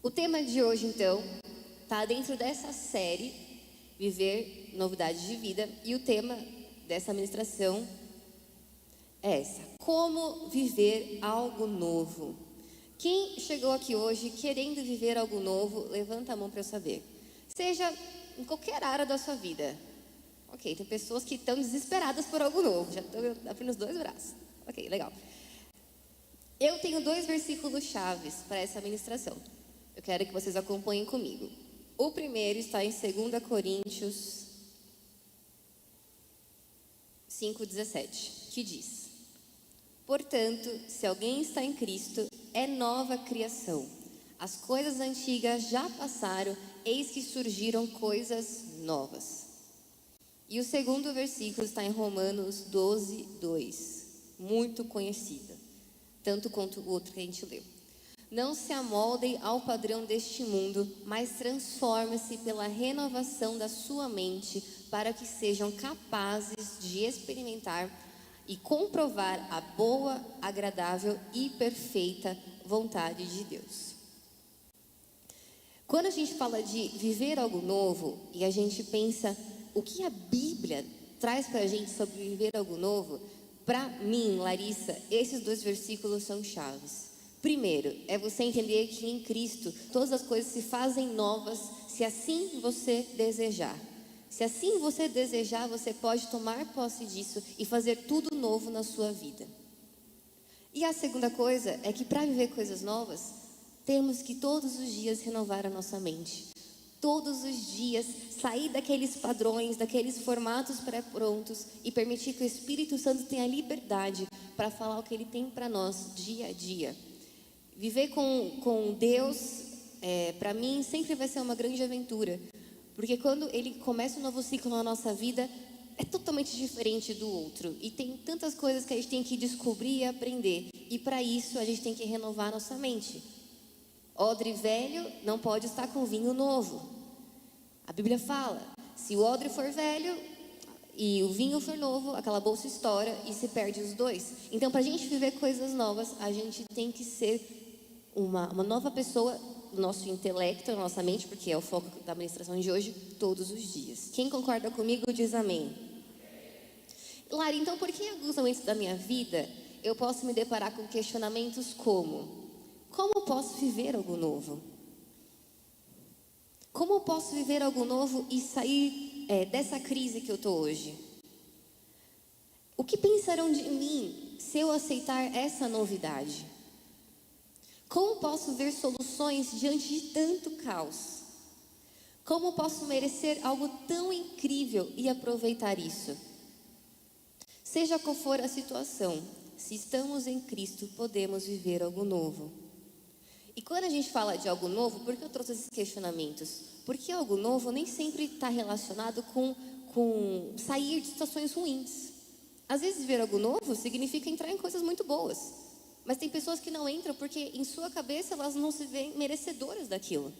O tema de hoje, então, está dentro dessa série, Viver Novidades de Vida, e o tema dessa ministração é essa: como viver algo novo. Quem chegou aqui hoje querendo viver algo novo, levanta a mão para eu saber. Seja em qualquer área da sua vida. Ok, tem pessoas que estão desesperadas por algo novo, já estou abrindo os dois braços. Ok, legal. Eu tenho 2 versículos chaves para essa ministração. Eu quero que vocês acompanhem comigo. O primeiro está em 2 Coríntios 5,17, que diz: portanto, se alguém está em Cristo, é nova criação. As coisas antigas já passaram, eis que surgiram coisas novas. E o segundo versículo está em Romanos 12:2, muito conhecida, tanto quanto o outro que a gente leu. Não se amoldem ao padrão deste mundo, mas transformem-se pela renovação da sua mente, para que sejam capazes de experimentar e comprovar a boa, agradável e perfeita vontade de Deus. Quando a gente fala de viver algo novo e a gente pensa o que a Bíblia traz para a gente sobre viver algo novo, para mim, Larissa, esses 2 versículos são chaves. Primeiro, é você entender que em Cristo todas as coisas se fazem novas, se assim você desejar. Se assim você desejar, você pode tomar posse disso e fazer tudo novo na sua vida. E a segunda coisa é que para viver coisas novas, temos que todos os dias renovar a nossa mente. Todos os dias sair daqueles padrões, daqueles formatos pré-prontos e permitir que o Espírito Santo tenha liberdade para falar o que Ele tem para nós dia a dia. Viver com Deus, para mim, sempre vai ser uma grande aventura. Porque quando Ele começa um novo ciclo na nossa vida, é totalmente diferente do outro. E tem tantas coisas que a gente tem que descobrir e aprender. E para isso, a gente tem que renovar a nossa mente. Odre velho não pode estar com vinho novo. A Bíblia fala, se o odre for velho e o vinho for novo, aquela bolsa estoura e se perde os dois. Então, para a gente viver coisas novas, a gente tem que ser uma nova pessoa no nosso intelecto, na nossa mente, porque é o foco da ministração de hoje, todos os dias. Quem concorda comigo diz amém. Lara, então por que em alguns momentos da minha vida eu posso me deparar com questionamentos como: como eu posso viver algo novo? Como eu posso viver algo novo e sair dessa crise que eu estou hoje? O que pensarão de mim se eu aceitar essa novidade? Como posso ver soluções diante de tanto caos? Como posso merecer algo tão incrível e aproveitar isso? Seja qual for a situação, se estamos em Cristo, podemos viver algo novo. E quando a gente fala de algo novo, por que eu trouxe esses questionamentos? Porque algo novo nem sempre está relacionado com sair de situações ruins. Às vezes viver algo novo significa entrar em coisas muito boas. Mas tem pessoas que não entram porque em sua cabeça elas não se veem merecedoras daquilo.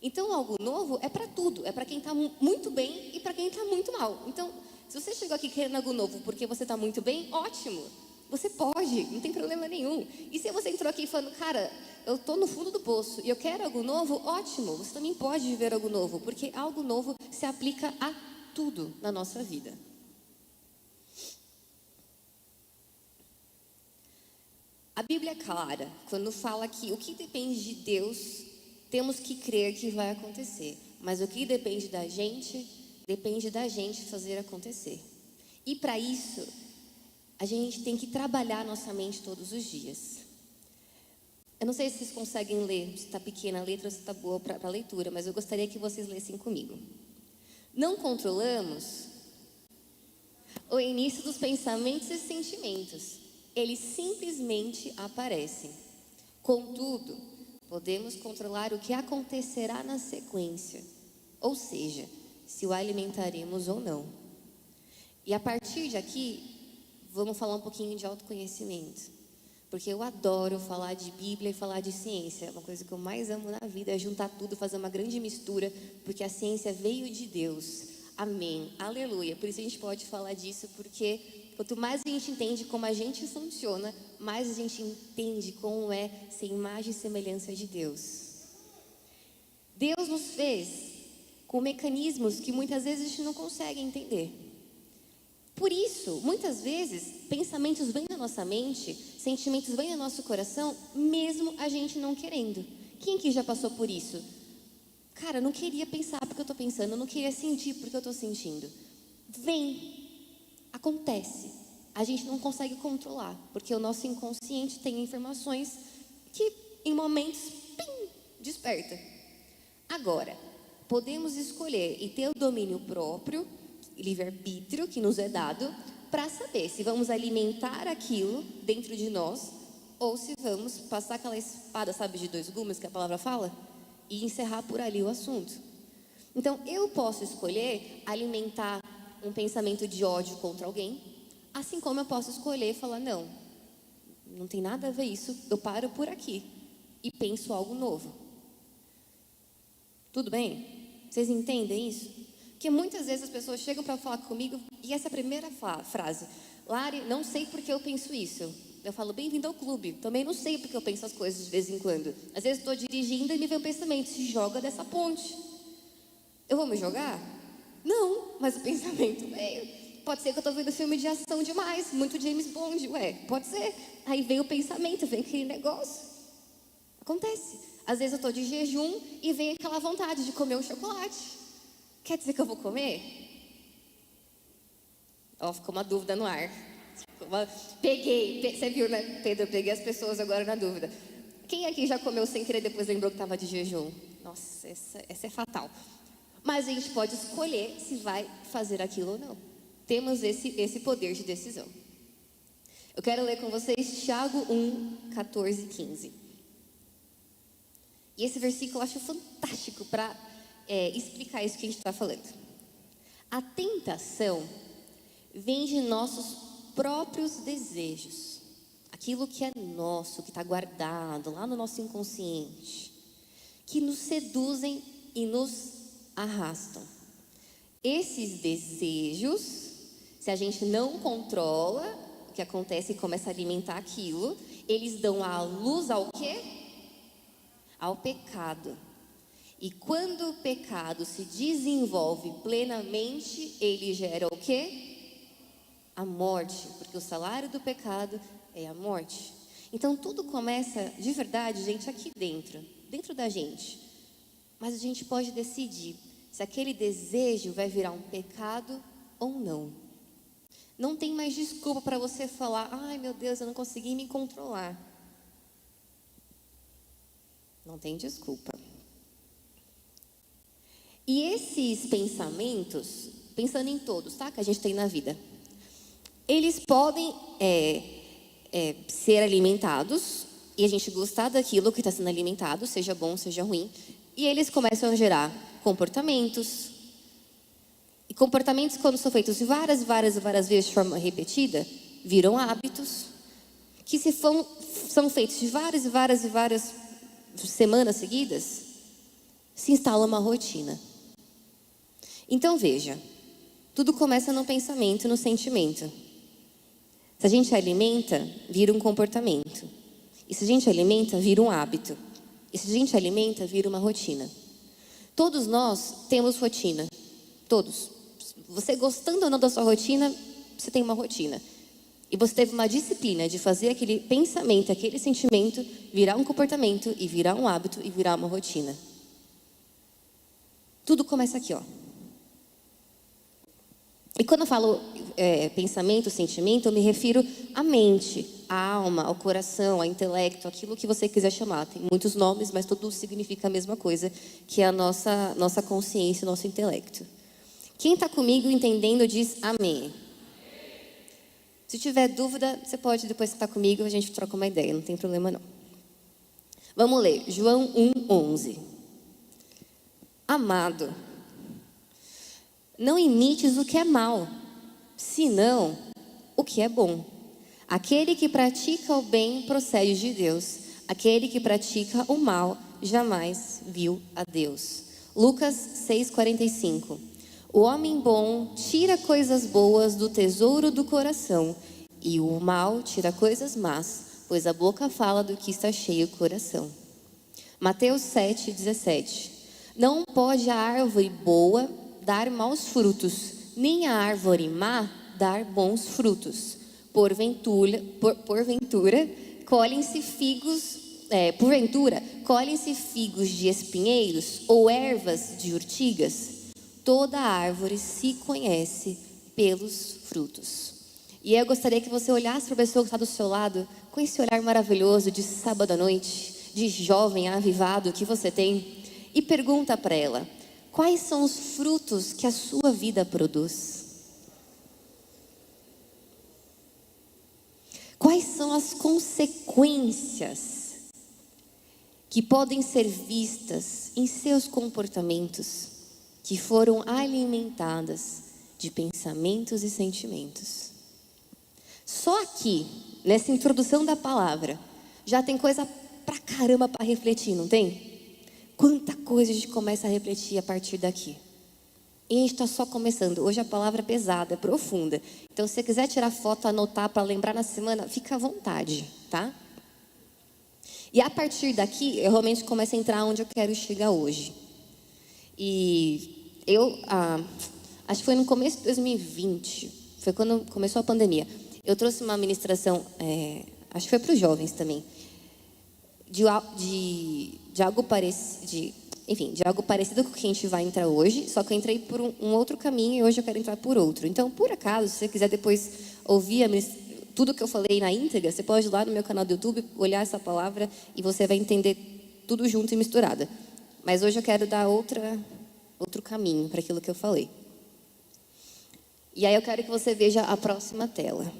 Então algo novo é para tudo, é para quem está muito bem e para quem está muito mal. Então, se você chegou aqui querendo algo novo porque você está muito bem, ótimo. Você pode, não tem problema nenhum. E se você entrou aqui falando, cara, eu estou no fundo do poço e eu quero algo novo, ótimo. Você também pode viver algo novo, porque algo novo se aplica a tudo na nossa vida. A Bíblia é clara quando fala que o que depende de Deus, temos que crer que vai acontecer. Mas o que depende da gente fazer acontecer. E para isso, a gente tem que trabalhar nossa mente todos os dias. Eu não sei se vocês conseguem ler, se está pequena a letra ou se está boa para a leitura, mas eu gostaria que vocês lessem comigo. Não controlamos o início dos pensamentos e sentimentos. Eles simplesmente aparecem. Contudo, podemos controlar o que acontecerá na sequência. Ou seja, se o alimentaremos ou não. E a partir de aqui, vamos falar um pouquinho de autoconhecimento. Porque eu adoro falar de Bíblia e falar de ciência. É uma coisa que eu mais amo na vida, é juntar tudo, fazer uma grande mistura. Porque a ciência veio de Deus. Amém, aleluia. Por isso a gente pode falar disso, porque quanto mais a gente entende como a gente funciona, mais a gente entende como é ser imagem e semelhança de Deus. Deus nos fez com mecanismos que muitas vezes a gente não consegue entender. Por isso, muitas vezes, pensamentos vêm na nossa mente, sentimentos vêm no nosso coração, mesmo a gente não querendo. Quem aqui já passou por isso? Cara, eu não queria pensar porque eu estou pensando, eu não queria sentir porque eu estou sentindo. Vem, acontece. A gente não consegue controlar, porque o nosso inconsciente tem informações que, em momentos, pim, desperta. Agora, podemos escolher e ter o domínio próprio, livre-arbítrio que nos é dado, para saber se vamos alimentar aquilo dentro de nós ou se vamos passar aquela espada, sabe, de dois gumes que a palavra fala, e encerrar por ali o assunto. Então, eu posso escolher alimentar um pensamento de ódio contra alguém, assim como eu posso escolher falar, não tem nada a ver isso, eu paro por aqui e penso algo novo. Tudo bem? Vocês entendem isso? Porque muitas vezes as pessoas chegam para falar comigo e essa é a primeira frase. Lari, não sei porque eu penso isso. Eu falo, bem-vindo ao clube. Também não sei porque eu penso as coisas de vez em quando. Às vezes estou dirigindo e me vem um pensamento, se joga dessa ponte. Eu vou me jogar? Não, mas o pensamento veio. Pode ser que eu estou vendo filme de ação demais, muito James Bond, pode ser. Aí vem o pensamento, vem aquele negócio. Acontece. Às vezes eu estou de jejum e vem aquela vontade de comer um chocolate. Quer dizer que eu vou comer? Ficou uma dúvida no ar. Peguei, você viu, né, Pedro? Eu peguei as pessoas agora na dúvida. Quem aqui já comeu sem querer depois lembrou que estava de jejum? Nossa, essa é fatal. Mas a gente pode escolher se vai fazer aquilo ou não. Temos esse poder de decisão. Eu quero ler com vocês Tiago 1, 14 e 15. E esse versículo eu acho fantástico para explicar isso que a gente está falando. A tentação vem de nossos próprios desejos. Aquilo que é nosso, que está guardado lá no nosso inconsciente. Que nos seduzem e nos arrastam. Esses desejos, se a gente não controla, o que acontece é que começa a alimentar aquilo, eles dão a luz ao quê? Ao pecado. E quando o pecado se desenvolve plenamente, ele gera o quê? A morte, porque o salário do pecado é a morte. Então tudo começa, de verdade, gente, aqui dentro da gente. Mas a gente pode decidir se aquele desejo vai virar um pecado ou não. Não tem mais desculpa para você falar, ai meu Deus, eu não consegui me controlar. Não tem desculpa. E esses pensamentos, pensando em todos, tá? Que a gente tem na vida, eles podem ser alimentados e a gente gostar daquilo que está sendo alimentado, seja bom, seja ruim, e eles começam a gerar comportamentos. E comportamentos, quando são feitos várias vezes de forma repetida, viram hábitos, que se são feitos de várias semanas seguidas, se instala uma rotina. Então veja, tudo começa no pensamento, no sentimento. Se a gente alimenta, vira um comportamento. E se a gente alimenta, vira um hábito. E se a gente alimenta, vira uma rotina. Todos nós temos rotina. Todos. Você gostando ou não da sua rotina, você tem uma rotina. E você teve uma disciplina de fazer aquele pensamento, aquele sentimento, virar um comportamento, e virar um hábito, e virar uma rotina. Tudo começa aqui, ó. E quando eu falo pensamento, sentimento, eu me refiro à mente, à alma, ao coração, ao intelecto, aquilo que você quiser chamar. Tem muitos nomes, mas tudo significa a mesma coisa, que é a nossa consciência, o nosso intelecto. Quem está comigo entendendo diz amém. Se tiver dúvida, você pode depois estar comigo, a gente troca uma ideia, não tem problema não. Vamos ler, João 1:11. Amado, não imites o que é mal, senão o que é bom. Aquele que pratica o bem procede de Deus. Aquele que pratica o mal jamais viu a Deus. Lucas 6:45. O homem bom tira coisas boas do tesouro do coração, e o mal tira coisas más, pois a boca fala do que está cheio o coração. Mateus 7:17. Não pode a árvore boa dar maus frutos, nem a árvore má dar bons frutos. Porventura, colhem-se figos de espinheiros ou ervas de urtigas? Toda árvore se conhece pelos frutos. E eu gostaria que você olhasse para a pessoa que está do seu lado, com esse olhar maravilhoso de sábado à noite, de jovem avivado que você tem, e pergunta para ela: quais são os frutos que a sua vida produz? Quais são as consequências que podem ser vistas em seus comportamentos que foram alimentadas de pensamentos e sentimentos? Só aqui, nessa introdução da palavra, já tem coisa pra caramba para refletir, não tem? Quanta coisa a gente começa a refletir a partir daqui. E a gente está só começando. Hoje a palavra é pesada, é profunda. Então, se você quiser tirar foto, anotar para lembrar na semana, fica à vontade, tá? E a partir daqui, eu realmente começo a entrar onde eu quero chegar hoje. E eu, acho que foi no começo de 2020, foi quando começou a pandemia. Eu trouxe uma ministração, acho que foi para os jovens também, de algo parecido, de algo parecido com o que a gente vai entrar hoje, só que eu entrei por um outro caminho e hoje eu quero entrar por outro. Então, por acaso, se você quiser depois ouvir tudo que eu falei na íntegra, você pode ir lá no meu canal do YouTube, olhar essa palavra e você vai entender tudo junto e misturado. Mas hoje eu quero dar outro caminho para aquilo que eu falei. E aí eu quero que você veja a próxima tela.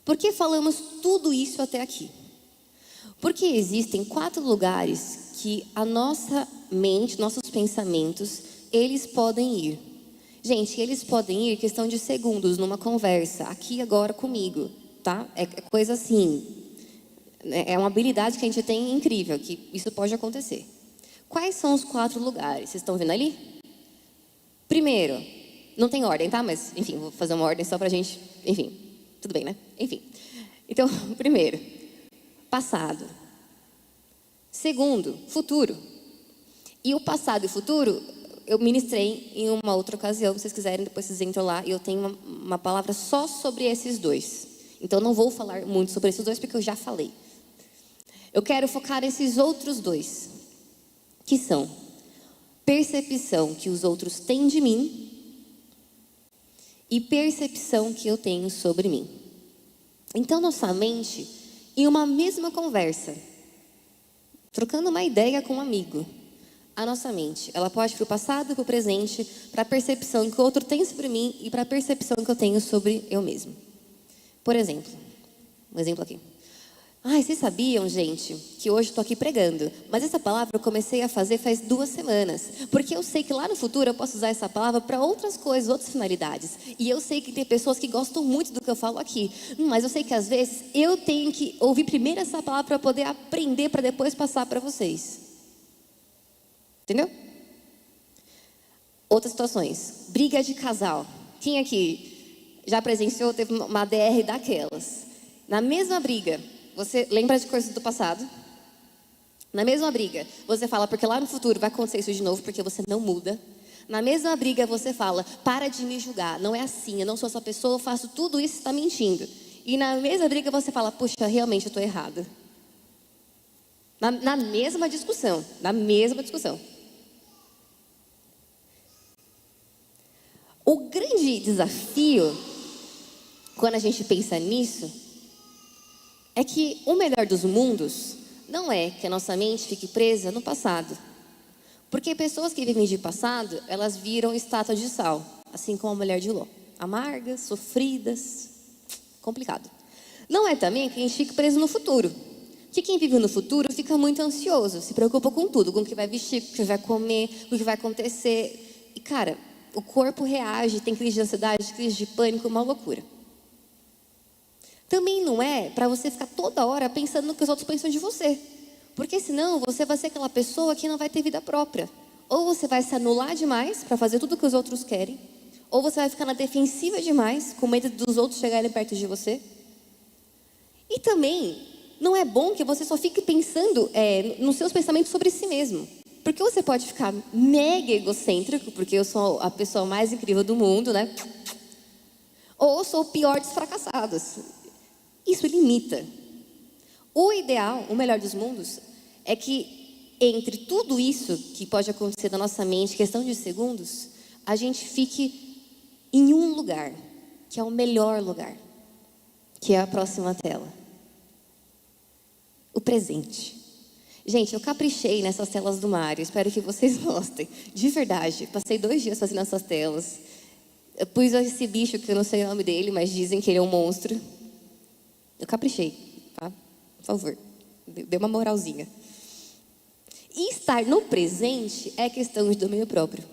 Por que falamos tudo isso até aqui? Porque existem 4 lugares que a nossa mente, nossos pensamentos, eles podem ir. Gente, eles podem ir questão de segundos numa conversa, aqui agora comigo, tá? É coisa assim, é uma habilidade que a gente tem incrível, que isso pode acontecer. Quais são os 4 lugares? Vocês estão vendo ali? Primeiro, não tem ordem, tá? Mas, enfim, vou fazer uma ordem só pra gente, enfim, tudo bem, né? Enfim. Então, primeiro, passado. Segundo, futuro. E o passado e o futuro, eu ministrei em uma outra ocasião. Se vocês quiserem, depois vocês entram lá. E eu tenho uma palavra só sobre esses 2. Então, não vou falar muito sobre esses 2, porque eu já falei. Eu quero focar nesses outros 2, que são percepção que os outros têm de mim e percepção que eu tenho sobre mim. Então, nossa mente, em uma mesma conversa, trocando uma ideia com um amigo, a nossa mente, ela pode ir para o passado, para o presente, para a percepção que o outro tem sobre mim e para a percepção que eu tenho sobre eu mesmo. Por exemplo, um exemplo aqui. Vocês sabiam, gente, que hoje estou aqui pregando, mas essa palavra eu comecei a fazer faz 2 semanas, porque eu sei que lá no futuro eu posso usar essa palavra para outras coisas, outras finalidades. E eu sei que tem pessoas que gostam muito do que eu falo aqui, mas eu sei que às vezes eu tenho que ouvir primeiro essa palavra para poder aprender, para depois passar para vocês. Entendeu? Outras situações, briga de casal. Quem aqui já presenciou, teve uma DR daquelas? Na mesma briga, você lembra de coisas do passado? Na mesma briga, você fala, porque lá no futuro vai acontecer isso de novo, porque você não muda. Na mesma briga, você fala, para de me julgar, não é assim, eu não sou essa pessoa, eu faço tudo isso, você está mentindo. E na mesma briga, você fala, puxa, realmente eu estou errado. Na mesma discussão, O grande desafio, quando a gente pensa nisso, é que o melhor dos mundos não é que a nossa mente fique presa no passado. Porque pessoas que vivem de passado, elas viram estátua de sal, assim como a mulher de Ló. Amargas, sofridas, complicado. Não é também que a gente fique preso no futuro. Que quem vive no futuro fica muito ansioso, se preocupa com tudo, com o que vai vestir, com o que vai comer, com o que vai acontecer. E cara, o corpo reage, tem crise de ansiedade, crise de pânico, uma loucura. Também não é para você ficar toda hora pensando no que os outros pensam de você. Porque senão você vai ser aquela pessoa que não vai ter vida própria. Ou você vai se anular demais para fazer tudo o que os outros querem. Ou você vai ficar na defensiva demais, com medo dos outros chegarem perto de você. E também não é bom que você só fique pensando nos seus pensamentos sobre si mesmo. Porque você pode ficar mega egocêntrico, porque eu sou a pessoa mais incrível do mundo, né? Ou eu sou o pior dos fracassados. Isso limita. O ideal, o melhor dos mundos, é que entre tudo isso que pode acontecer na nossa mente, questão de segundos, a gente fique em um lugar, que é o melhor lugar, que é a próxima tela. O presente. Gente, eu caprichei nessas telas do Mário, espero que vocês gostem. De verdade, passei 2 dias fazendo essas telas. Eu pus esse bicho que eu não sei o nome dele, mas dizem que ele é um monstro. Eu caprichei, tá? Por favor, dê uma moralzinha. E estar no presente é questão de domínio próprio.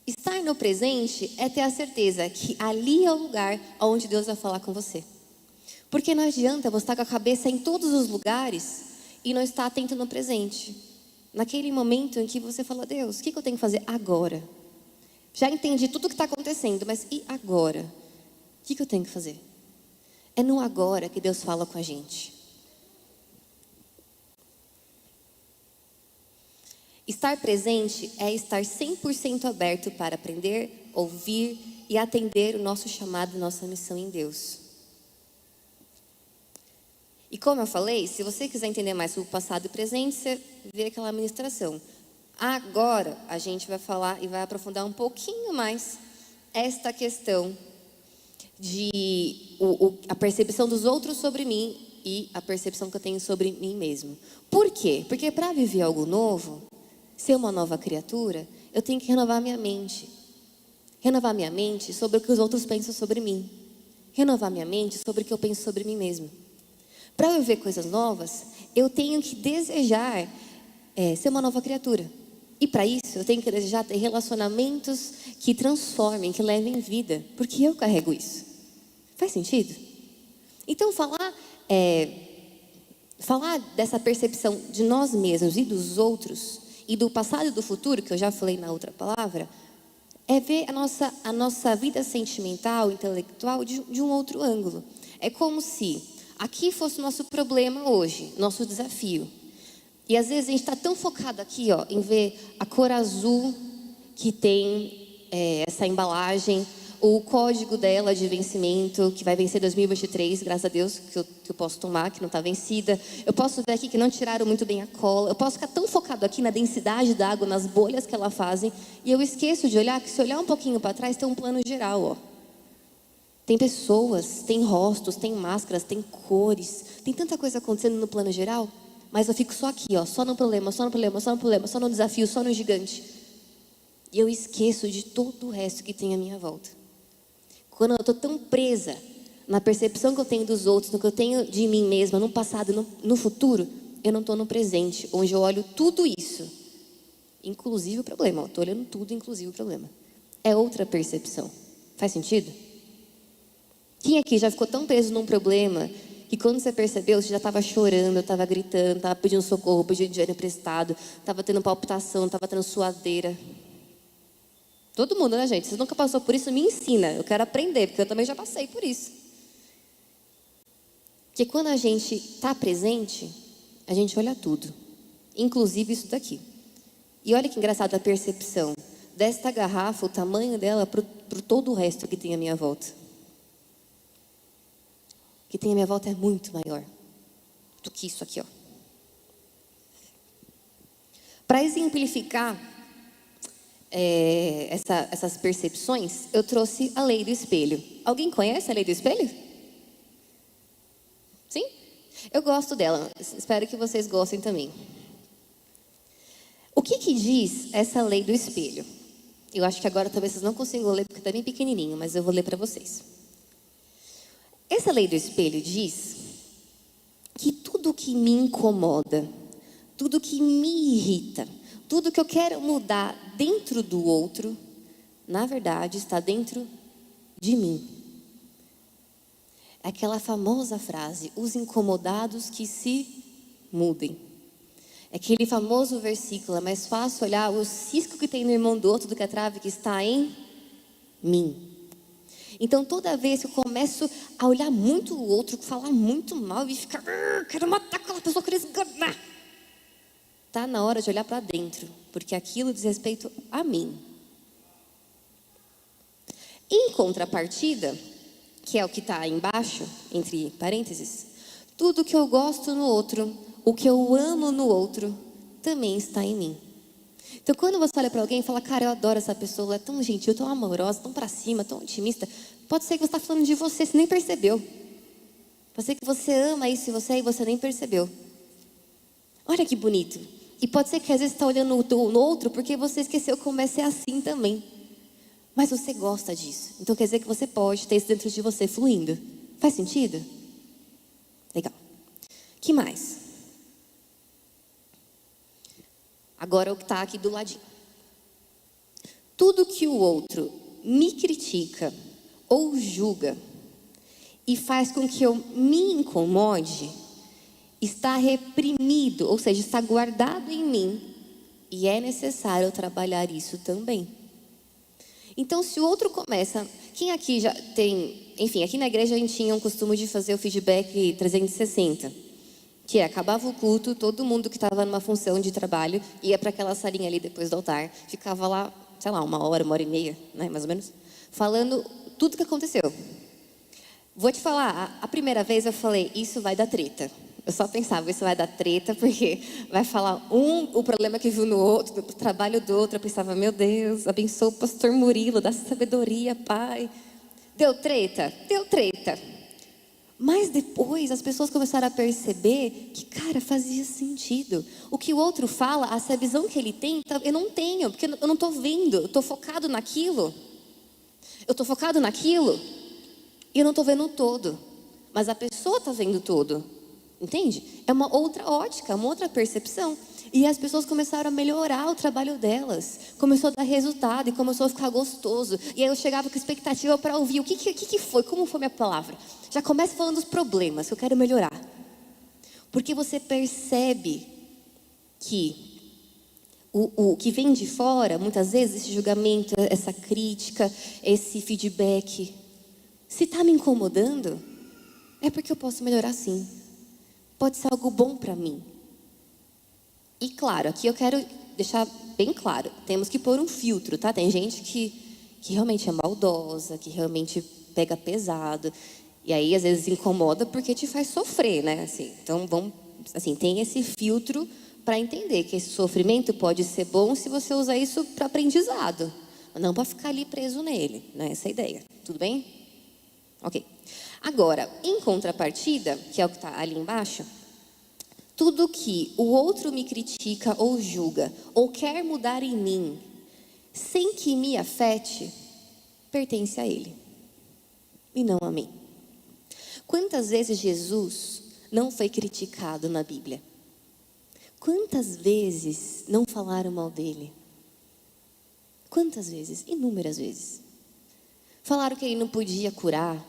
Estar no presente é ter a certeza que ali é o lugar onde Deus vai falar com você. Porque não adianta você estar com a cabeça em todos os lugares e não estar atento no presente. Naquele momento em que você fala, Deus, o que eu tenho que fazer agora? Já entendi tudo o que está acontecendo, mas e agora? O que eu tenho que fazer? É no agora que Deus fala com a gente. Estar presente é estar 100% aberto para aprender, ouvir e atender o nosso chamado e nossa missão em Deus. E como eu falei, se você quiser entender mais sobre o passado e presente, você vê aquela ministração. Agora a gente vai falar e vai aprofundar um pouquinho mais esta questão de a percepção dos outros sobre mim e a percepção que eu tenho sobre mim mesmo. Por quê? Porque para viver algo novo, ser uma nova criatura, eu tenho que renovar minha mente. Renovar minha mente sobre o que os outros pensam sobre mim. Renovar minha mente sobre o que eu penso sobre mim mesmo. Para eu viver coisas novas, eu tenho que desejar ser uma nova criatura. E para isso, eu tenho que desejar ter relacionamentos que transformem, que levem vida. Porque eu carrego isso. Faz sentido? Então, falar dessa percepção de nós mesmos e dos outros, e do passado e do futuro, que eu já falei na outra palavra, é ver a nossa vida sentimental, intelectual, de um outro ângulo. É como se aqui fosse o nosso problema hoje, nosso desafio. E às vezes a gente está tão focado aqui, ó, em ver a cor azul que tem essa embalagem, o código dela de vencimento, que vai vencer 2023, graças a Deus, que eu posso tomar, que não está vencida. Eu posso ver aqui que não tiraram muito bem a cola. Eu posso ficar tão focado aqui na densidade da água, nas bolhas que ela fazem, e eu esqueço de olhar que se olhar um pouquinho para trás, tem um plano geral, ó. Tem pessoas, tem rostos, tem máscaras, tem cores, tem tanta coisa acontecendo no plano geral, mas eu fico só aqui, ó, só no problema, só no problema, só no problema, só no desafio, só no gigante. E eu esqueço de todo o resto que tem à minha volta. Quando eu estou tão presa na percepção que eu tenho dos outros, no que eu tenho de mim mesma, no passado e no futuro, eu não estou no presente, onde eu olho tudo isso, inclusive o problema. Estou olhando tudo, inclusive o problema. É outra percepção. Faz sentido? Quem aqui já ficou tão preso num problema que quando você percebeu, você já estava chorando, estava gritando, estava pedindo socorro, pedindo dinheiro emprestado, estava tendo palpitação, estava tendo suadeira. Todo mundo, né, gente? Você nunca passou por isso, me ensina. Eu quero aprender, porque eu também já passei por isso. Porque quando a gente está presente, a gente olha tudo. Inclusive isso daqui. E olha que engraçado a percepção desta garrafa, o tamanho dela, para todo o resto que tem à minha volta. O que tem à minha volta é muito maior do que isso aqui, ó. Para exemplificar essas percepções, eu trouxe a lei do espelho. Alguém conhece a lei do espelho? Sim? Eu gosto dela, espero que vocês gostem também. O que diz essa lei do espelho? Eu acho que agora talvez vocês não consigam ler porque está bem pequenininho, mas eu vou ler para vocês. Essa lei do espelho diz que tudo que me incomoda, tudo que me irrita, tudo que eu quero mudar dentro do outro, na verdade, está dentro de mim. É aquela famosa frase, os incomodados que se mudem. É aquele famoso versículo, é mais fácil olhar o cisco que tem no irmão do outro do que a trave que está em mim. Então, toda vez que eu começo a olhar muito o outro, falar muito mal e ficar, quero matar aquela pessoa, quero esganar. Tá na hora de olhar para dentro, porque aquilo diz respeito a mim. Em contrapartida, que é o que está aí embaixo, entre parênteses, tudo que eu gosto no outro, o que eu amo no outro, também está em mim. Então, quando você olha para alguém e fala, cara, eu adoro essa pessoa, ela é tão gentil, tão amorosa, tão para cima, tão otimista, pode ser que você está falando de você nem percebeu. Pode ser que você ama isso em você e você nem percebeu. Olha que bonito. E pode ser que às vezes você está olhando no outro porque você esqueceu como é ser assim também. Mas você gosta disso. Então quer dizer que você pode ter isso dentro de você fluindo. Faz sentido? Legal. Que mais? Agora o que está aqui do ladinho. Tudo que o outro me critica ou julga e faz com que eu me incomode, está reprimido, ou seja, está guardado em mim. E é necessário trabalhar isso também. Então, se o outro começa... Quem aqui já tem... Enfim, aqui na igreja a gente tinha um costume de fazer o feedback 360. Que acabava o culto, todo mundo que estava numa função de trabalho ia para aquela salinha ali depois do altar. Ficava lá, sei lá, uma hora e meia, né, mais ou menos, falando tudo que aconteceu. Vou te falar, a primeira vez eu falei, isso vai dar treta. Eu só pensava, isso vai dar treta, porque vai falar o problema que viu no outro, o trabalho do outro. Eu pensava, meu Deus, abençoa o pastor Murilo, dá sabedoria, pai. Deu treta? Deu treta. Mas depois as pessoas começaram a perceber que, cara, fazia sentido. O que o outro fala, essa visão que ele tem, eu não tenho, porque eu não estou vendo, eu estou focado naquilo. Eu estou focado naquilo e eu não estou vendo o todo. Mas a pessoa está vendo todo. Entende? É uma outra ótica, uma outra percepção. E as pessoas começaram a melhorar o trabalho delas. Começou a dar resultado e começou a ficar gostoso. E aí eu chegava com expectativa para ouvir. O que foi? Como foi minha palavra? Já começa falando dos problemas que eu quero melhorar. Porque você percebe que o que vem de fora, muitas vezes, esse julgamento, essa crítica, esse feedback, se está me incomodando, é porque eu posso melhorar sim. Pode ser algo bom para mim. E claro, aqui eu quero deixar bem claro, temos que pôr um filtro, tá? Tem gente que realmente é maldosa, que realmente pega pesado, e aí às vezes incomoda porque te faz sofrer, né? Assim, então tem esse filtro para entender que esse sofrimento pode ser bom se você usar isso para aprendizado, não para ficar ali preso nele, né? Essa é a ideia. Tudo bem? Ok. Agora, em contrapartida, que é o que está ali embaixo, tudo que o outro me critica ou julga, ou quer mudar em mim, sem que me afete, pertence a ele, e não a mim. Quantas vezes Jesus não foi criticado na Bíblia? Quantas vezes não falaram mal dele? Quantas vezes? Inúmeras vezes. Falaram que ele não podia curar.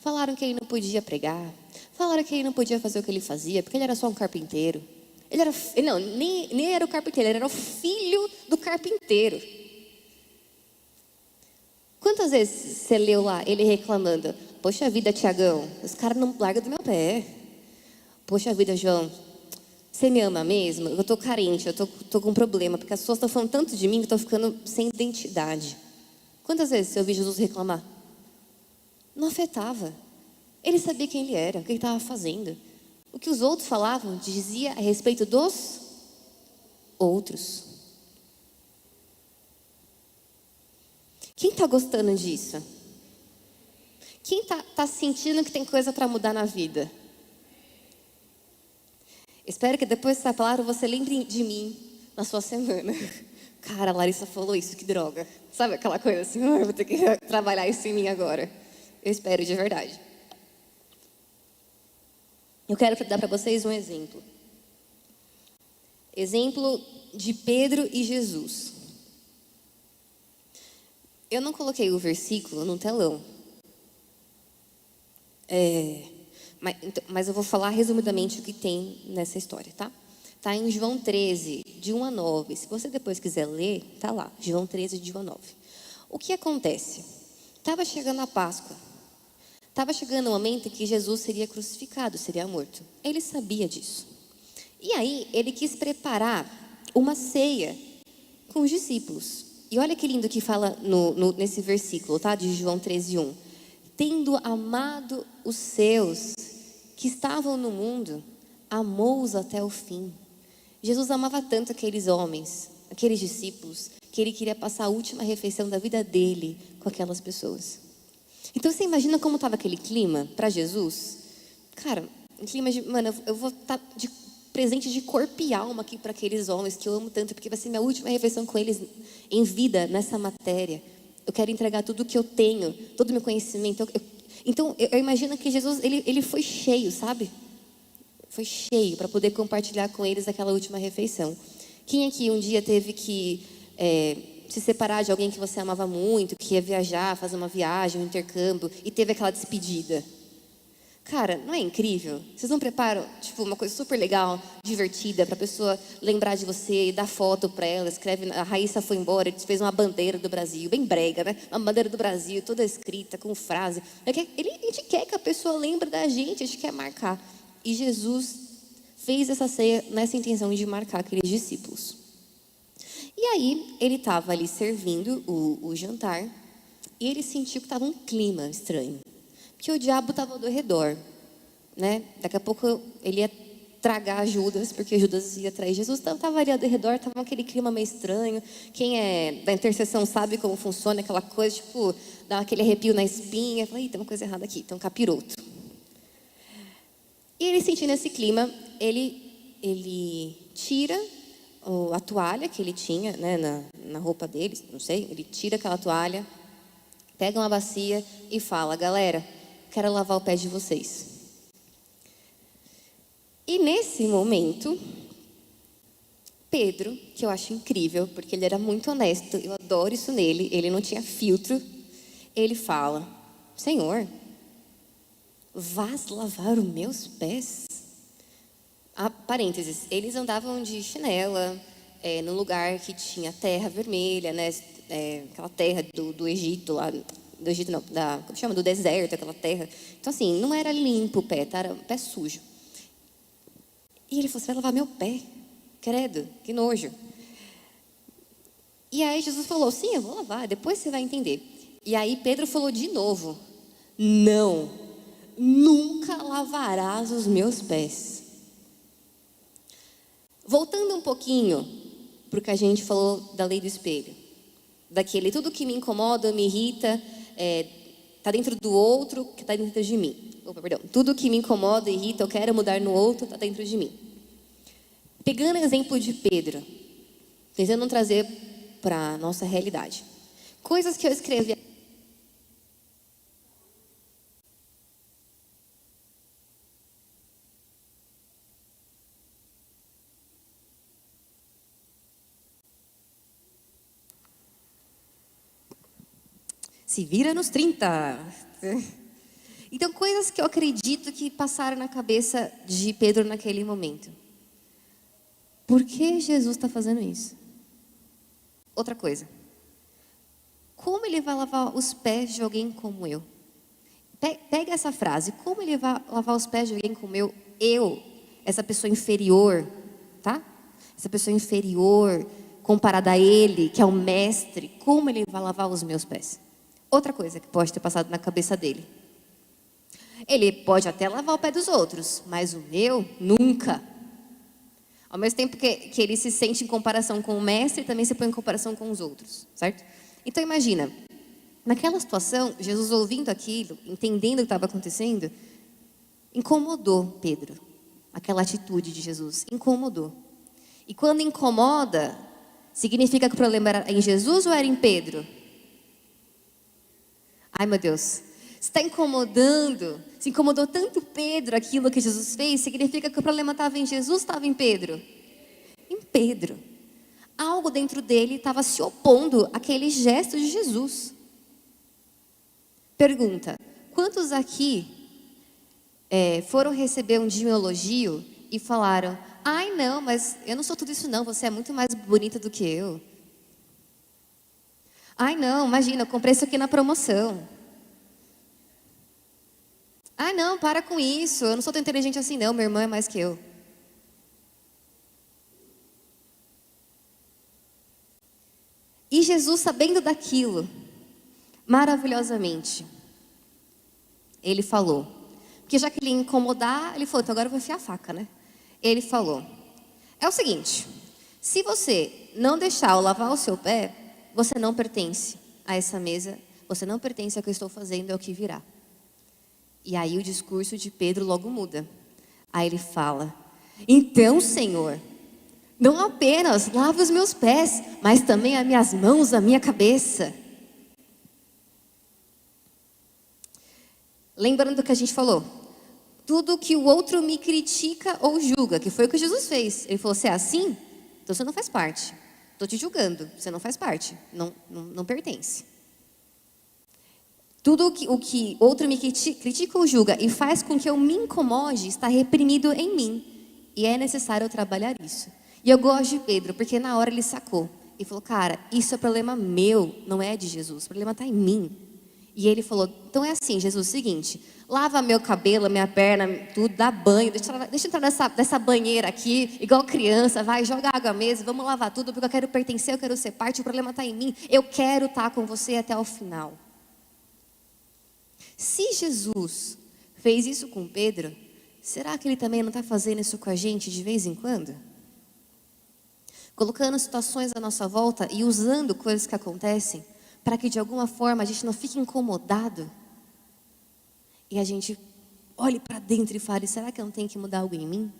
Falaram que ele não podia pregar. Falaram que ele não podia fazer o que ele fazia, porque ele era só um carpinteiro. Nem era o carpinteiro, ele era o filho do carpinteiro. Quantas vezes você leu lá, ele reclamando, poxa vida, Tiagão, os caras não largam do meu pé. Poxa vida, João, você me ama mesmo? Eu tô carente, eu tô com um problema, porque as pessoas estão falando tanto de mim que eu tô ficando sem identidade. Quantas vezes você ouviu Jesus reclamar? Não afetava. Ele sabia quem ele era, o que ele estava fazendo. O que os outros falavam dizia a respeito dos outros. Quem está gostando disso? Quem tá sentindo que tem coisa para mudar na vida? Espero que depois dessa palavra você lembre de mim na sua semana. Cara, a Larissa falou isso, que droga. Sabe aquela coisa assim, eu vou ter que trabalhar isso em mim agora. Eu espero de verdade. Eu quero dar para vocês um exemplo. Exemplo de Pedro e Jesus. Eu não coloquei o versículo no telão. Mas eu vou falar resumidamente o que tem nessa história, tá? Está em João 13, de 1 a 9. Se você depois quiser ler, tá lá. João 13, de 1 a 9. O que acontece? estava chegando a Páscoa. Estava chegando o momento em que Jesus seria crucificado, seria morto. Ele sabia disso. E aí, ele quis preparar uma ceia com os discípulos. E olha que lindo que fala nesse versículo, tá? De João 13:1. Tendo amado os seus que estavam no mundo, amou-os até o fim. Jesus amava tanto aqueles homens, aqueles discípulos, que ele queria passar a última refeição da vida dele com aquelas pessoas. Então você imagina como estava aquele clima para Jesus? Cara, um clima de, mano, eu vou estar de presente de corpo e alma aqui para aqueles homens que eu amo tanto, porque vai ser minha última refeição com eles em vida, nessa matéria. Eu quero entregar tudo o que eu tenho, todo o meu conhecimento. Então eu imagino que Jesus, ele foi cheio, sabe? Foi cheio para poder compartilhar com eles aquela última refeição. Quem aqui um dia teve que se separar de alguém que você amava muito, que ia viajar, fazer uma viagem, um intercâmbio, e teve aquela despedida? Cara, não é incrível? Vocês não preparam, tipo, uma coisa super legal, divertida, para a pessoa lembrar de você, dar foto para ela, escreve, a Raíssa foi embora, ele fez uma bandeira do Brasil, bem brega, né? Uma bandeira do Brasil, toda escrita, com frase. A gente quer que a pessoa lembre da gente, a gente quer marcar. E Jesus fez essa ceia nessa intenção de marcar aqueles discípulos. E aí, ele estava ali servindo o jantar, e ele sentiu que estava um clima estranho. Porque o diabo estava ao redor, né? Daqui a pouco ele ia tragar Judas, porque Judas ia trair Jesus. Então estava ali ao redor, estava aquele clima meio estranho. Quem é da intercessão sabe como funciona aquela coisa, tipo, dá aquele arrepio na espinha. Fala, tem uma coisa errada aqui, tem um capiroto. E ele sentindo esse clima, ele tira a toalha que ele tinha, né, na roupa dele, não sei. Ele tira aquela toalha, pega uma bacia e fala, galera, quero lavar o pé de vocês. E nesse momento, Pedro, que eu acho incrível, porque ele era muito honesto, eu adoro isso nele, ele não tinha filtro, ele fala, Senhor, vás lavar os meus pés? Parênteses, eles andavam de chinela, num lugar que tinha terra vermelha, né, aquela terra do Egito lá, do Egito não, como chama? Do deserto, aquela terra. Então assim, não era limpo o pé, tá? Era um pé sujo. E ele falou, você vai lavar meu pé? Credo, que nojo. E aí Jesus falou, sim, eu vou lavar, depois você vai entender. E aí Pedro falou de novo, não, nunca lavarás os meus pés. Voltando um pouquinho para o que a gente falou da lei do espelho. Daquele, tudo que me incomoda, me irrita, está dentro do outro, que está dentro de mim. Tudo que me incomoda, irrita, eu quero mudar no outro, está dentro de mim. Pegando o exemplo de Pedro, tentando trazer para a nossa realidade. Coisas que eu escrevi. Se vira nos 30. Então, coisas que eu acredito que passaram na cabeça de Pedro naquele momento. Por que Jesus está fazendo isso? Outra coisa. Como ele vai lavar os pés de alguém como eu? Pega essa frase. Como ele vai lavar os pés de alguém como eu? Eu, essa pessoa inferior, tá? Essa pessoa inferior, comparada a ele, que é o mestre. Como ele vai lavar os meus pés? Outra coisa que pode ter passado na cabeça dele. Ele pode até lavar o pé dos outros, mas o meu, nunca. Ao mesmo tempo que ele se sente em comparação com o mestre, também se põe em comparação com os outros, certo? Então imagina, naquela situação, Jesus ouvindo aquilo, entendendo o que estava acontecendo, incomodou Pedro. Aquela atitude de Jesus, incomodou. E quando incomoda, significa que o problema era em Jesus ou era em Pedro? Ai, meu Deus, está incomodando, se incomodou tanto Pedro aquilo que Jesus fez, significa que o problema estava em Jesus ou estava em Pedro? Em Pedro. Algo dentro dele estava se opondo àquele gesto de Jesus. Pergunta, quantos aqui foram receber um dia um elogio e falaram, ai não, mas eu não sou tudo isso não, você é muito mais bonita do que eu. Ai não, imagina, eu comprei isso aqui na promoção. Ah, não, para com isso. Eu não sou tão inteligente assim, não. Meu irmão é mais que eu. E Jesus, sabendo daquilo, maravilhosamente, ele falou. Porque já que ele ia incomodar, ele falou, então agora eu vou enfiar a faca, né? Ele falou, é o seguinte, se você não deixar eu lavar o seu pé, você não pertence a essa mesa, você não pertence ao que eu estou fazendo, é o que virá. E aí o discurso de Pedro logo muda. Aí ele fala, então, Senhor, não apenas lave os meus pés, mas também as minhas mãos, a minha cabeça. Lembrando do que a gente falou, tudo que o outro me critica ou julga, que foi o que Jesus fez. Ele falou, se é assim, então você não faz parte. Estou te julgando, você não faz parte, não pertence. Tudo o que outro me critica ou julga e faz com que eu me incomode está reprimido em mim. E é necessário eu trabalhar isso. E eu gosto de Pedro, porque na hora ele sacou. E falou, cara, isso é problema meu, não é de Jesus. O problema está em mim. E ele falou, então é assim, Jesus, é o seguinte, lava meu cabelo, minha perna, tudo, dá banho, deixa eu entrar nessa banheira aqui, igual criança, vai, joga água à mesa, vamos lavar tudo, porque eu quero pertencer, eu quero ser parte, o problema está em mim, eu quero estar com você até o final. Se Jesus fez isso com Pedro, será que ele também não está fazendo isso com a gente de vez em quando? Colocando situações à nossa volta e usando coisas que acontecem para que de alguma forma a gente não fique incomodado e a gente olhe para dentro e fale, será que eu não tenho que mudar algo em mim?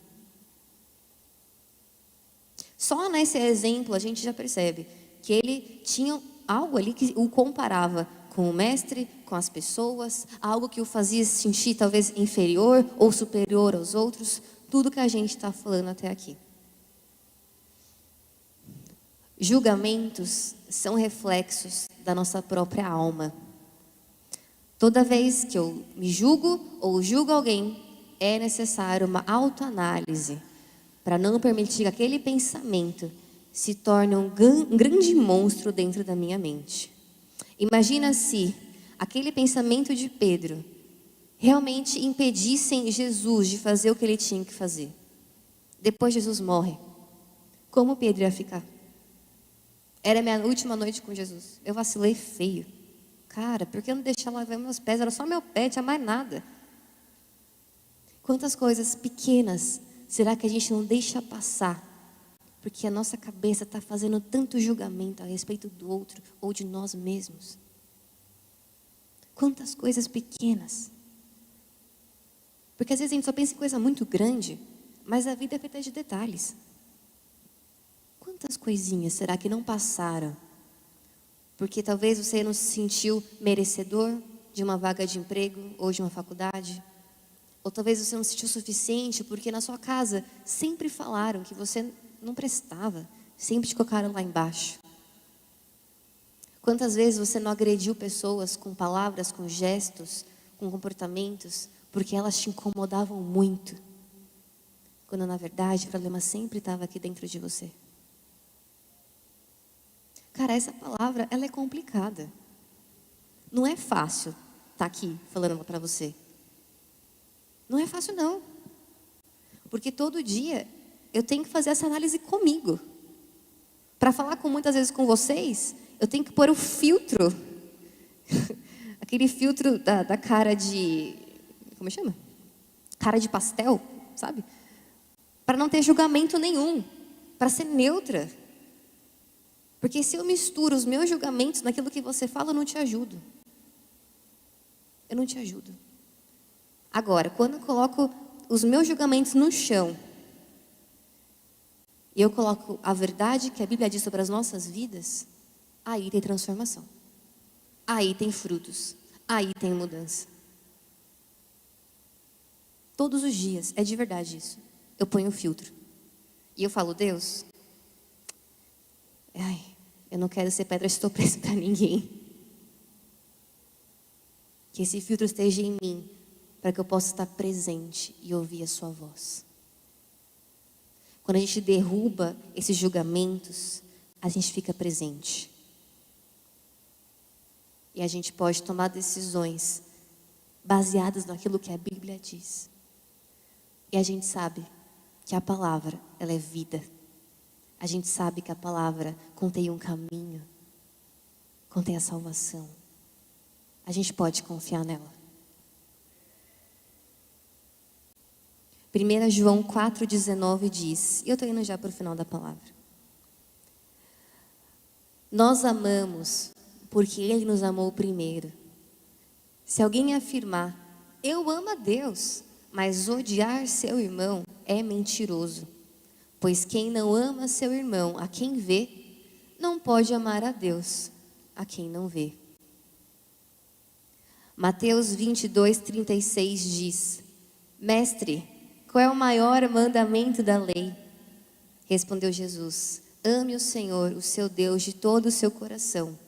Só nesse exemplo a gente já percebe que ele tinha algo ali que o comparava com o mestre, com as pessoas, algo que o fazia se sentir talvez inferior ou superior aos outros, tudo que a gente está falando até aqui. Julgamentos são reflexos da nossa própria alma. Toda vez que eu me julgo ou julgo alguém, é necessário uma autoanálise para não permitir que aquele pensamento se torne um grande monstro dentro da minha mente. Imagina se aquele pensamento de Pedro realmente impedissem Jesus de fazer o que ele tinha que fazer. Depois Jesus morre. Como Pedro ia ficar? Era a minha última noite com Jesus. Eu vacilei feio. Cara, por que eu não deixava lavar meus pés? Era só meu pé, não tinha mais nada. Quantas coisas pequenas será que a gente não deixa passar? Porque a nossa cabeça está fazendo tanto julgamento a respeito do outro ou de nós mesmos. Quantas coisas pequenas. Porque às vezes a gente só pensa em coisa muito grande, mas a vida é feita de detalhes. Quantas coisinhas será que não passaram? Porque talvez você não se sentiu merecedor de uma vaga de emprego ou de uma faculdade. Ou talvez você não se sentiu suficiente porque na sua casa sempre falaram que você não prestava. Sempre te colocaram lá embaixo. Quantas vezes você não agrediu pessoas com palavras, com gestos, com comportamentos, porque elas te incomodavam muito. Quando na verdade o problema sempre estava aqui dentro de você. Cara, essa palavra, ela é complicada. Não é fácil estar aqui falando para você. Não é fácil, não. Porque todo dia eu tenho que fazer essa análise comigo. Para falar muitas vezes com vocês, eu tenho que pôr o filtro. Aquele filtro da cara de... Como chama? Cara de pastel, sabe? Para não ter julgamento nenhum. Para ser neutra. Porque se eu misturo os meus julgamentos naquilo que você fala, eu não te ajudo. Eu não te ajudo. Agora, quando eu coloco os meus julgamentos no chão, e eu coloco a verdade que a Bíblia diz sobre as nossas vidas, aí tem transformação. Aí tem frutos. Aí tem mudança. Todos os dias, é de verdade isso. Eu ponho o filtro. E eu falo, Deus, eu não quero ser pedra de tropeço para ninguém. Que esse filtro esteja em mim, para que eu possa estar presente e ouvir a sua voz. Quando a gente derruba esses julgamentos, a gente fica presente. E a gente pode tomar decisões baseadas naquilo que a Bíblia diz. E a gente sabe que a palavra, ela é vida. A gente sabe que a palavra contém um caminho, contém a salvação. A gente pode confiar nela. 1 João 4,19 diz, e eu estou indo já para o final da palavra. Nós amamos porque Ele nos amou primeiro. Se alguém afirmar, eu amo a Deus, mas odiar seu irmão é mentiroso. Pois quem não ama seu irmão, a quem vê, não pode amar a Deus, a quem não vê. Mateus 22:36 diz, Mestre, qual é o maior mandamento da lei? Respondeu Jesus, ame o Senhor, o seu Deus, de todo o seu coração,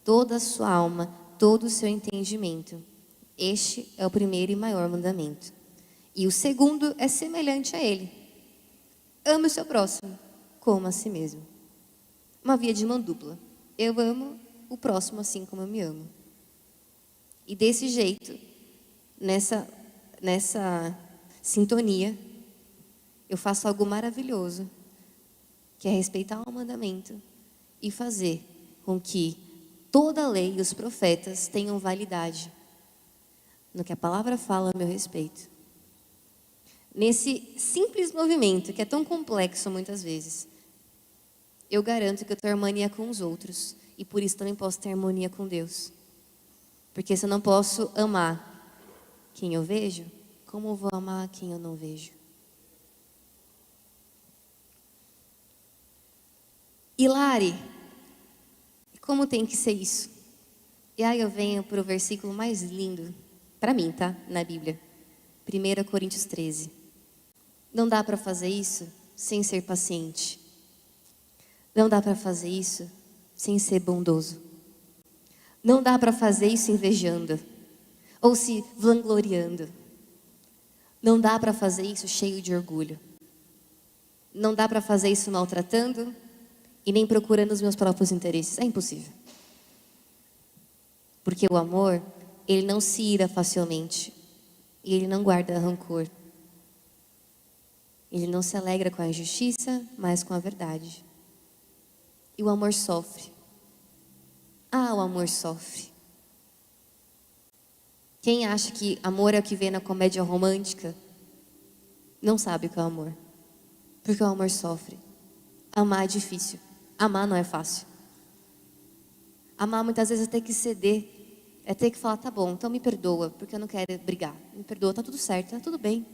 toda a sua alma, todo o seu entendimento. Este é o primeiro e maior mandamento. E o segundo é semelhante a ele. Ame o seu próximo, como a si mesmo. Uma via de mão dupla. Eu amo o próximo assim como eu me amo. E desse jeito, nessa sintonia, eu faço algo maravilhoso, que é respeitar o mandamento e fazer com que toda a lei e os profetas tenham validade no que a palavra fala a meu respeito. Nesse simples movimento, que é tão complexo muitas vezes, eu garanto que eu tenho harmonia com os outros. E por isso também posso ter harmonia com Deus. Porque se eu não posso amar quem eu vejo, como eu vou amar quem eu não vejo? E Lari, como tem que ser isso? E aí eu venho para o versículo mais lindo, para mim, tá? Na Bíblia. 1 Coríntios 13. Não dá para fazer isso sem ser paciente. Não dá para fazer isso sem ser bondoso. Não dá para fazer isso invejando ou se vangloriando. Não dá para fazer isso cheio de orgulho. Não dá para fazer isso maltratando e nem procurando os meus próprios interesses. É impossível. Porque o amor, ele não se ira facilmente e ele não guarda rancor. Ele não se alegra com a injustiça, mas com a verdade. E o amor sofre. Ah, o amor sofre. Quem acha que amor é o que vê na comédia romântica, não sabe o que é o amor. Porque o amor sofre. Amar é difícil. Amar não é fácil. Amar muitas vezes é ter que ceder. É ter que falar, tá bom, então me perdoa, porque eu não quero brigar. Me perdoa, tá tudo certo, tá tudo bem.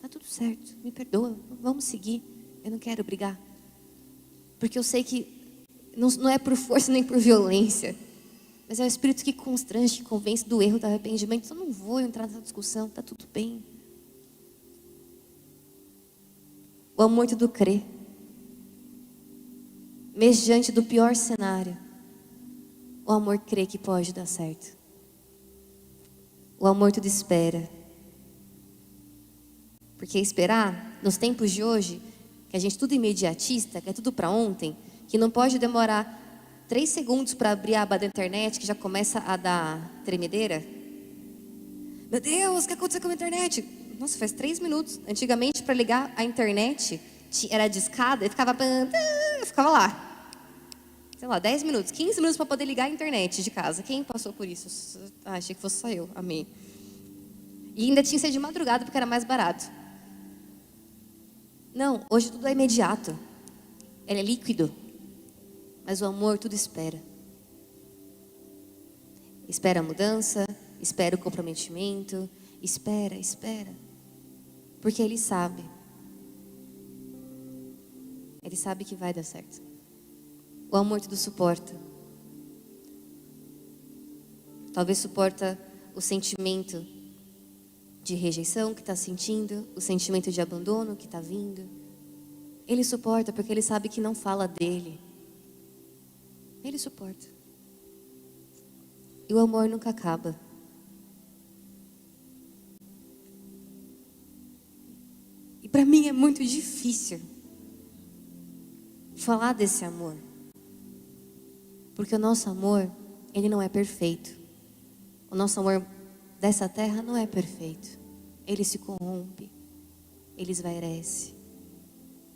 Tá tudo certo, me perdoa, vamos seguir. Eu não quero brigar. Porque eu sei que não é por força nem por violência, mas é o Espírito que constrange, que convence do erro, do arrependimento. Eu não vou entrar nessa discussão, tá tudo bem. O amor tudo crê. Mesmo diante do pior cenário, o amor crê que pode dar certo. O amor tudo espera. Porque esperar, nos tempos de hoje, que a gente tudo imediatista, que é tudo para ontem, que não pode demorar 3 segundos para abrir a aba da internet, que já começa a dar tremedeira. Meu Deus, o que aconteceu com a internet? Nossa, faz 3 minutos. Antigamente, para ligar a internet, era discada, e ficava lá. Sei lá, 10 minutos, 15 minutos para poder ligar a internet de casa. Quem passou por isso? Ah, achei que fosse só eu, amém. E ainda tinha que ser de madrugada, porque era mais barato. Não, hoje tudo é imediato. Ele é líquido. Mas o amor tudo espera. Espera a mudança, espera o comprometimento, espera. Porque ele sabe. Ele sabe que vai dar certo. O amor tudo suporta. Talvez suporta o sentimento de rejeição que está sentindo, o sentimento de abandono que está vindo. Ele suporta porque ele sabe que não fala dele. Ele suporta. E o amor nunca acaba. E para mim é muito difícil falar desse amor. Porque o nosso amor, ele não é perfeito. O nosso amor dessa terra não é perfeito. Ele se corrompe, ele esvairece.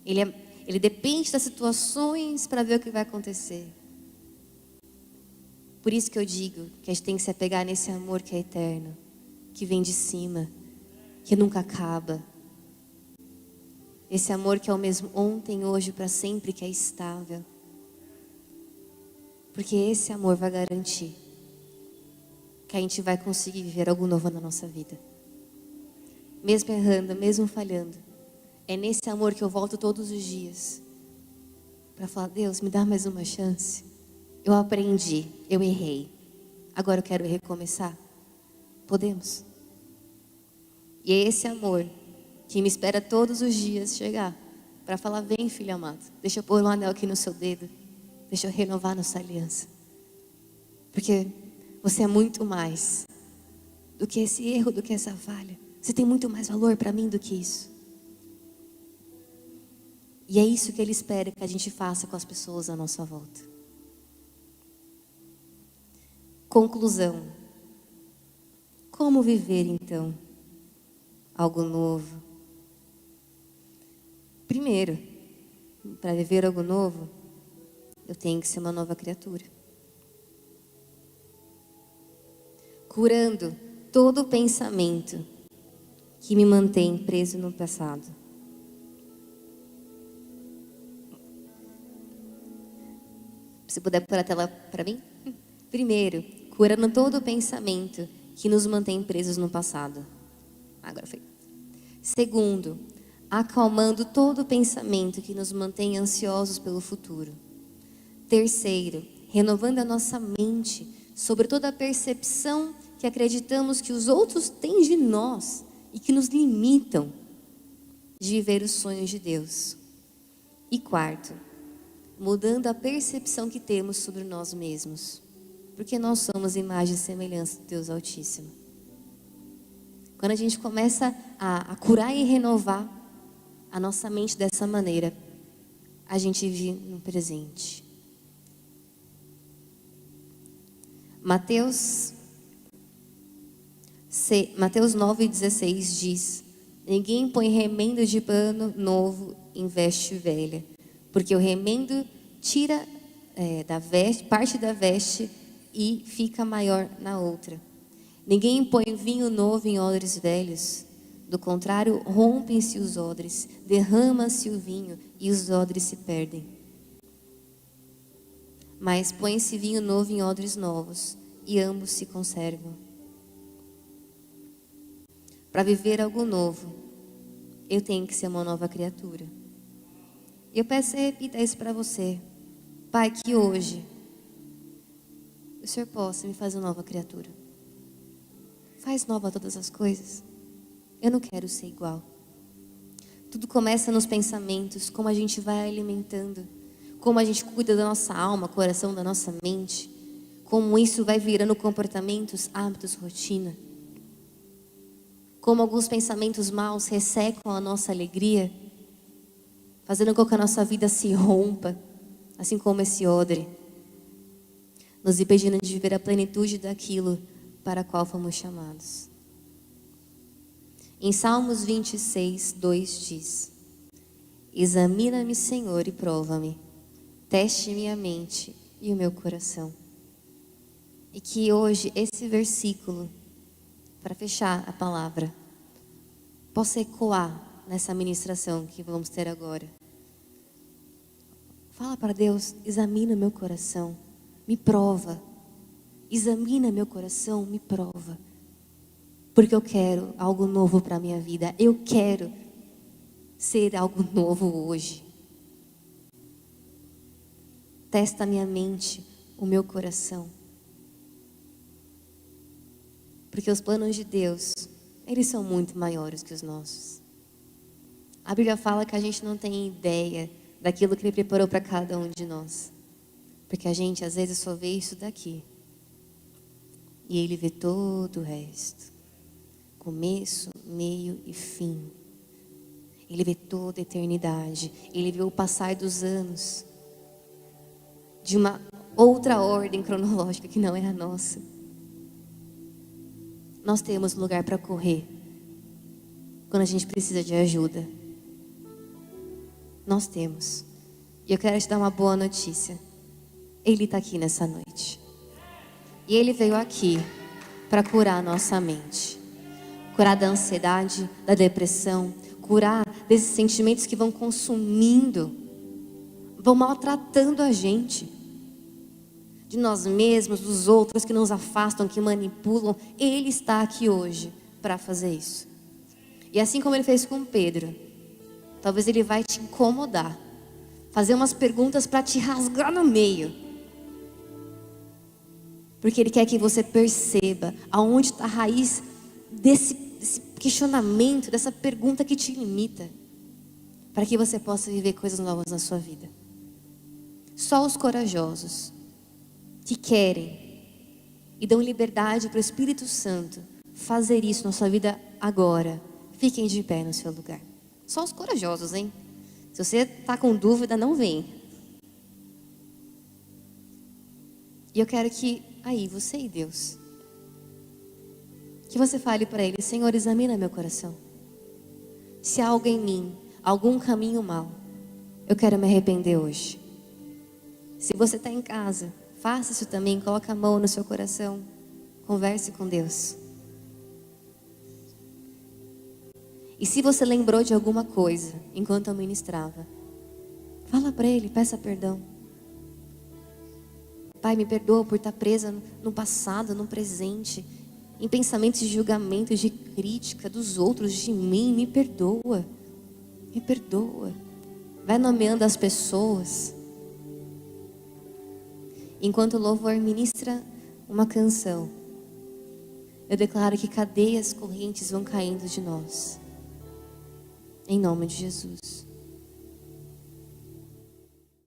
Ele depende das situações para ver o que vai acontecer. Por isso que eu digo que a gente tem que se apegar nesse amor que é eterno, que vem de cima, que nunca acaba. Esse amor que é o mesmo ontem, hoje, para sempre, que é estável. Porque esse amor vai garantir que a gente vai conseguir viver algo novo na nossa vida. Mesmo errando, mesmo falhando. É nesse amor que eu volto todos os dias. Para falar, Deus, me dá mais uma chance. Eu aprendi, eu errei. Agora eu quero recomeçar. Podemos? E é esse amor que me espera todos os dias chegar. Para falar, vem filho amado. Deixa eu pôr um anel aqui no seu dedo. Deixa eu renovar nossa aliança. Porque você é muito mais do que esse erro, do que essa falha. Você tem muito mais valor para mim do que isso. E é isso que Ele espera que a gente faça com as pessoas à nossa volta. Conclusão. Como viver então algo novo? Primeiro, para viver algo novo, eu tenho que ser uma nova criatura. Curando todo pensamento que me mantém preso no passado. Se puder pôr a tela para mim. Primeiro, curando todo pensamento que nos mantém presos no passado. Agora foi. Segundo, acalmando todo pensamento que nos mantém ansiosos pelo futuro. Terceiro, renovando a nossa mente sobre toda a percepção que acreditamos que os outros têm de nós e que nos limitam de viver os sonhos de Deus. E quarto, mudando a percepção que temos sobre nós mesmos, porque nós somos imagem e semelhança do Deus Altíssimo. Quando a gente começa a curar e renovar a nossa mente dessa maneira, a gente vive no presente. Mateus 9,16 diz: ninguém põe remendo de pano novo em veste velha, porque o remendo tira parte da veste e fica maior na outra. Ninguém põe vinho novo em odres velhos, do contrário, rompem-se os odres, derrama-se o vinho e os odres se perdem. Mas põe-se vinho novo em odres novos, e ambos se conservam. Para viver algo novo, eu tenho que ser uma nova criatura. Eu peço e repita isso para você. Pai, que hoje o Senhor possa me fazer uma nova criatura. Faz nova todas as coisas. Eu não quero ser igual. Tudo começa nos pensamentos, como a gente vai alimentando, como a gente cuida da nossa alma, coração, da nossa mente, como isso vai virando comportamentos, hábitos, rotina. Como alguns pensamentos maus ressecam a nossa alegria, fazendo com que a nossa vida se rompa, assim como esse odre, nos impedindo de viver a plenitude daquilo para a qual fomos chamados. Em Salmos 26, 2 diz: examina-me, Senhor, e prova-me, teste minha mente e o meu coração. E que hoje esse versículo, para fechar a palavra, possa ecoar nessa ministração que vamos ter agora. Fala para Deus: examina meu coração, me prova. Examina meu coração, me prova. Porque eu quero algo novo para a minha vida. Eu quero ser algo novo hoje. Testa a minha mente, o meu coração. Porque os planos de Deus, eles são muito maiores que os nossos. A Bíblia fala que a gente não tem ideia daquilo que Ele preparou para cada um de nós. Porque a gente às vezes só vê isso daqui. E Ele vê todo o resto. Começo, meio e fim. Ele vê toda a eternidade. Ele vê o passar dos anos. De uma outra ordem cronológica que não é a nossa. nós temos lugar para correr quando a gente precisa de ajuda. Nós temos. E eu quero te dar uma boa notícia. Ele está aqui nessa noite. E Ele veio aqui para curar a nossa mente. Curar da ansiedade, da depressão. Curar desses sentimentos que vão consumindo, vão maltratando a gente. De nós mesmos, dos outros que nos afastam, que manipulam. Ele está aqui hoje para fazer isso. E assim como Ele fez com Pedro, talvez Ele vai te incomodar. Fazer umas perguntas para te rasgar no meio. Porque Ele quer que você perceba aonde está a raiz desse questionamento, dessa pergunta que te limita. Para que você possa viver coisas novas na sua vida. Só os corajosos que querem e dão liberdade para o Espírito Santo fazer isso na sua vida agora, fiquem de pé no seu lugar. Só os corajosos, hein? Se você está com dúvida, não vem. E eu quero que aí, você e Deus, que você fale para Ele: Senhor, examina meu coração. Se há algo em mim, algum caminho mau, eu quero me arrepender hoje. Se você está em casa, faça isso também, coloque a mão no seu coração, converse com Deus. E se você lembrou de alguma coisa enquanto eu ministrava, fala para Ele, peça perdão. Pai, me perdoa por estar presa no passado, no presente, em pensamentos de julgamento, de crítica dos outros, de mim. Me perdoa, me perdoa. Vai nomeando as pessoas. Enquanto o louvor ministra uma canção, eu declaro que cadeias correntes vão caindo de nós. Em nome de Jesus.